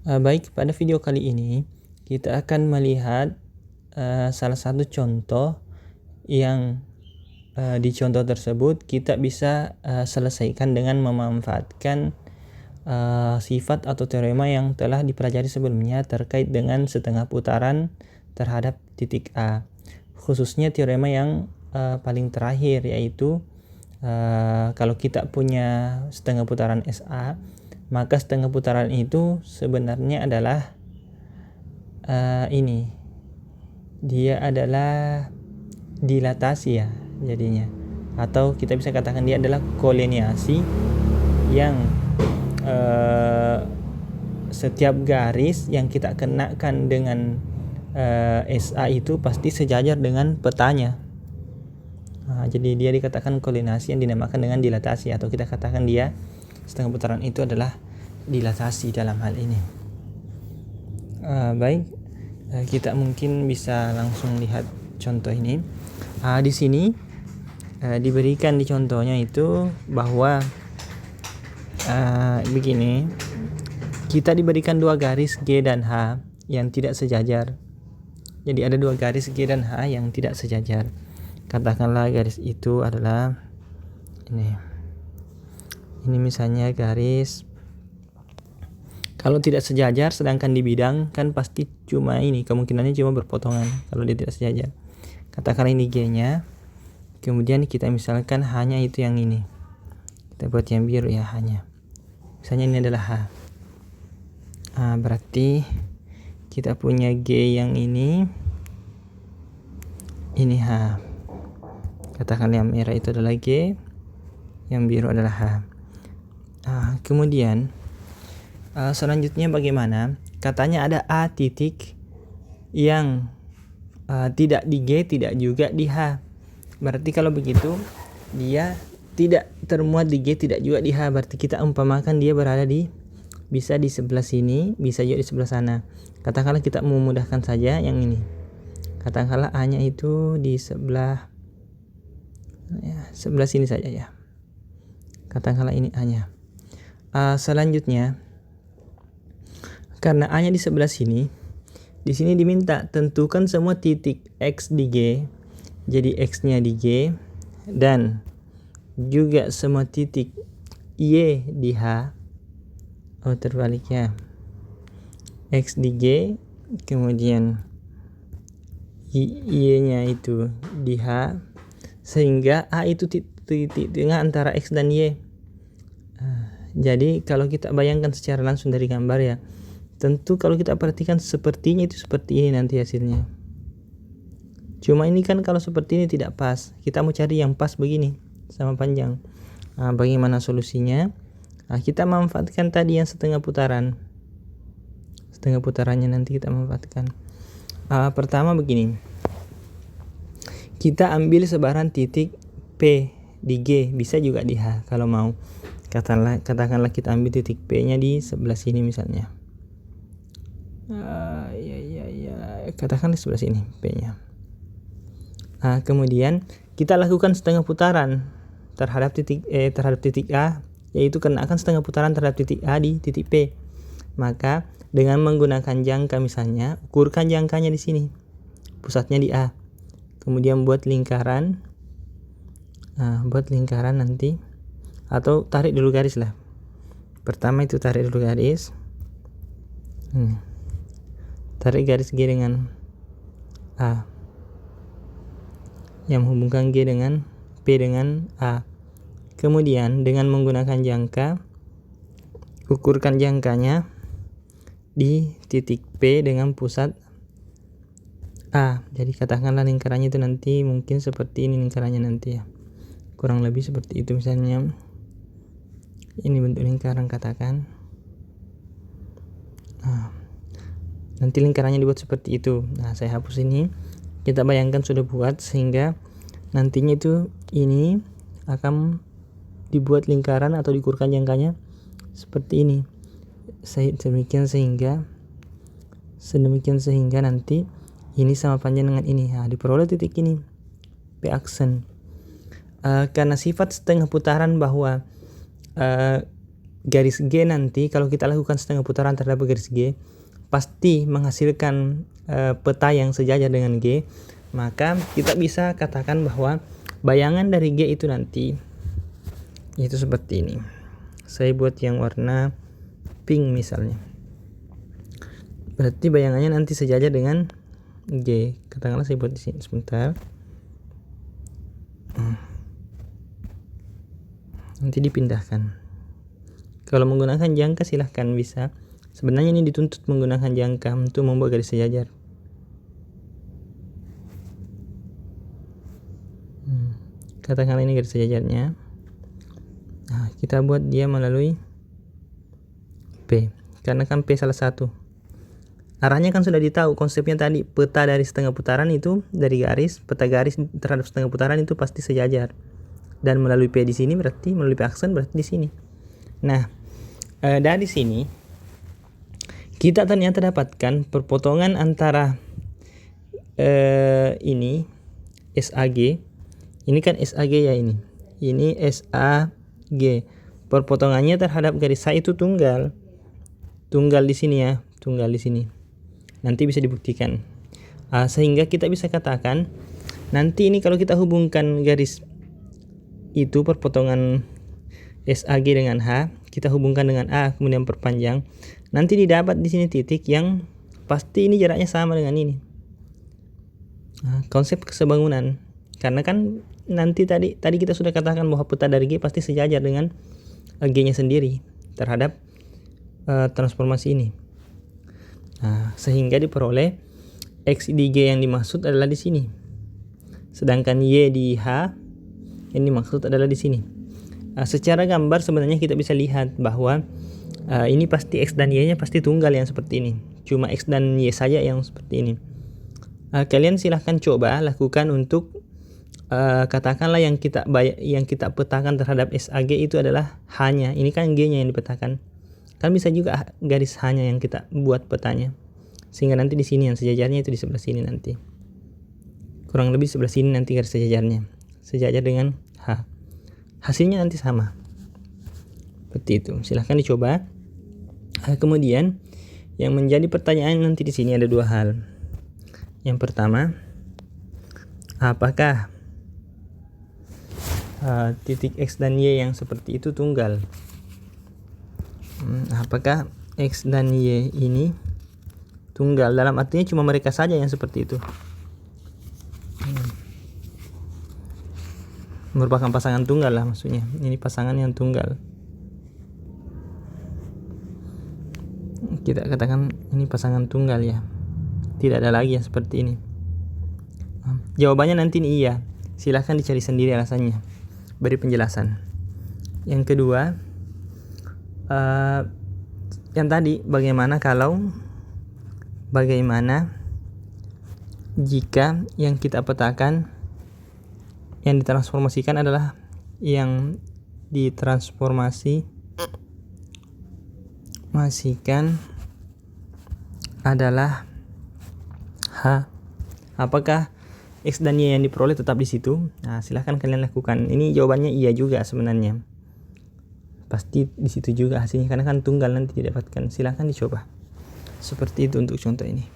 Baik, pada video kali ini kita akan melihat salah satu contoh yang di contoh tersebut kita bisa selesaikan dengan memanfaatkan sifat atau teorema yang telah dipelajari sebelumnya terkait dengan setengah putaran terhadap titik A. Khususnya teorema yang paling terakhir, yaitu kalau kita punya setengah putaran SA, maka setengah putaran itu sebenarnya adalah ini, dia adalah dilatasi ya jadinya, atau kita bisa katakan dia adalah kolineasi yang setiap garis yang kita kenakan dengan SA itu pasti sejajar dengan petanya. Jadi dia dikatakan kolineasi yang dinamakan dengan dilatasi, atau kita katakan dia setengah putaran itu adalah dilatasi dalam hal ini. Baik, kita mungkin bisa langsung lihat contoh ini. Di sini diberikan di contohnya itu bahwa begini, kita diberikan dua garis G dan H yang tidak sejajar. Jadi ada dua garis G dan H yang tidak sejajar. Katakanlah garis itu adalah ini misalnya garis, kalau tidak sejajar sedangkan di bidang kan pasti cuma ini, kemungkinannya cuma berpotongan kalau dia tidak sejajar. Katakanlah ini G-nya, kemudian kita misalkan hanya itu yang ini, kita buat yang biru ya, hanya misalnya ini adalah H. Berarti kita punya G yang ini H. Katakan yang merah itu adalah G, yang biru adalah H. Kemudian selanjutnya bagaimana? Katanya ada A titik yang tidak di G, tidak juga di H. Berarti kalau begitu dia tidak termuat di G, tidak juga di H. Berarti kita umpamakan dia berada bisa di sebelah sini, bisa juga di sebelah sana. Katakanlah kita memudahkan saja yang ini. Katakanlah A-nya itu di sebelah sini saja ya. Katakanlah ini A-nya. Selanjutnya, karena A-nya di sebelah sini, di sini diminta tentukan semua titik X di G. Jadi X-nya di G, dan juga semua titik Y di H. Terbaliknya, X di G, kemudian Y-nya itu di H, sehingga A itu titik tengah antara X dan Y. Jadi kalau kita bayangkan secara langsung dari gambar ya, tentu kalau kita perhatikan sepertinya itu seperti ini nanti hasilnya. Cuma ini kan kalau seperti ini tidak pas, kita mau cari yang pas begini sama panjang. Bagaimana solusinya? Kita manfaatkan tadi yang setengah putaran. Setengah putarannya nanti kita manfaatkan. Pertama begini, kita ambil sebaran titik P di G, bisa juga di H kalau mau. Katakanlah kita ambil titik P-nya di sebelah sini misalnya. Katakan di sebelah sini P-nya. Kemudian kita lakukan setengah putaran terhadap titik A, yaitu kenakan setengah putaran terhadap titik A di titik P. Maka dengan menggunakan jangka misalnya, ukurkan jangkanya di sini, pusatnya di A. Kemudian buat lingkaran, nanti, atau tarik dulu garis lah. Pertama itu tarik dulu garis, tarik garis G dengan A, yang menghubungkan G dengan P dengan A. Kemudian dengan menggunakan jangka, ukurkan jangkanya di titik P dengan pusat A. Jadi katakanlah lingkarannya itu nanti mungkin seperti ini lingkarannya nanti ya, kurang lebih seperti itu misalnya. Ini bentuk lingkaran katakan. Nanti lingkarannya dibuat seperti itu. Saya hapus ini. Kita bayangkan sudah buat, sehingga nantinya itu ini akan dibuat lingkaran atau diukurkan jangkanya seperti ini. Sedemikian sehingga nanti ini sama panjang dengan ini. Diperoleh titik ini P aksen. Karena sifat setengah putaran bahwa garis G nanti kalau kita lakukan setengah putaran terhadap garis G pasti menghasilkan peta yang sejajar dengan G, maka kita bisa katakan bahwa bayangan dari G itu nanti itu seperti ini. Saya buat yang warna pink misalnya. Berarti bayangannya nanti sejajar dengan G. Katakanlah saya buat di sini sebentar. Nanti dipindahkan. Kalau menggunakan jangka silahkan bisa. Sebenarnya ini dituntut menggunakan jangka untuk membuat garis sejajar. Katakanlah ini garis sejajarnya. Nah, kita buat dia melalui P. Karena kan P salah satu. Arahnya kan sudah ditahu, konsepnya tadi peta dari setengah putaran itu dari garis, peta garis terhadap setengah putaran itu pasti sejajar. Dan melalui P di sini berarti melalui P aksen berarti di sini. Nah, dari sini kita ternyata dapatkan perpotongan antara ini SAG. Ini kan SAG ya ini. Ini SAG. Perpotongannya terhadap garis A itu tunggal. Tunggal di sini ya, tunggal di sini. Nanti bisa dibuktikan. Sehingga kita bisa katakan nanti ini kalau kita hubungkan garis itu perpotongan SAG dengan H, kita hubungkan dengan A kemudian perpanjang, nanti didapat di sini titik yang pasti ini jaraknya sama dengan ini. Konsep kesebangunan, karena kan nanti tadi kita sudah katakan bahwa peta dari G pasti sejajar dengan G-nya sendiri terhadap transformasi ini. Sehingga diperoleh X di G yang dimaksud adalah di sini. Sedangkan Y di H yang dimaksud adalah di sini. Secara gambar sebenarnya kita bisa lihat bahwa ini pasti X dan Y-nya pasti tunggal yang seperti ini. Cuma X dan Y saja yang seperti ini. Kalian silahkan coba lakukan untuk katakanlah yang kita petakan terhadap SAG itu adalah H-nya. Ini kan G-nya yang dipetakan. Kan bisa juga garis H-nya yang kita buat petanya. Sehingga nanti di sini yang sejajarnya itu di sebelah sini nanti. Kurang lebih sebelah sini nanti garis sejajarnya. Sejajar dengan H. Hasilnya nanti sama. Seperti itu. Silahkan dicoba. Kemudian yang menjadi pertanyaan nanti di sini ada dua hal. Yang pertama, apakah titik X dan Y yang seperti itu tunggal? Apakah X dan Y ini tunggal? Dalam artinya cuma mereka saja yang seperti itu. Merupakan pasangan tunggal lah maksudnya. Ini pasangan yang tunggal. Kita katakan ini pasangan tunggal ya. Tidak ada lagi yang seperti ini. Jawabannya nanti ini iya. Silahkan dicari sendiri alasannya. Beri penjelasan. Yang kedua, yang tadi bagaimana jika yang kita petakan yang ditransformasikan adalah yang ditransformasikan adalah H. Apakah X dan Y yang diperoleh tetap di situ? Silahkan kalian lakukan. Ini jawabannya iya juga sebenarnya. Pasti di situ juga hasilnya karena kan tunggal nanti didapatkan. Silahkan dicoba. Seperti itu untuk contoh ini.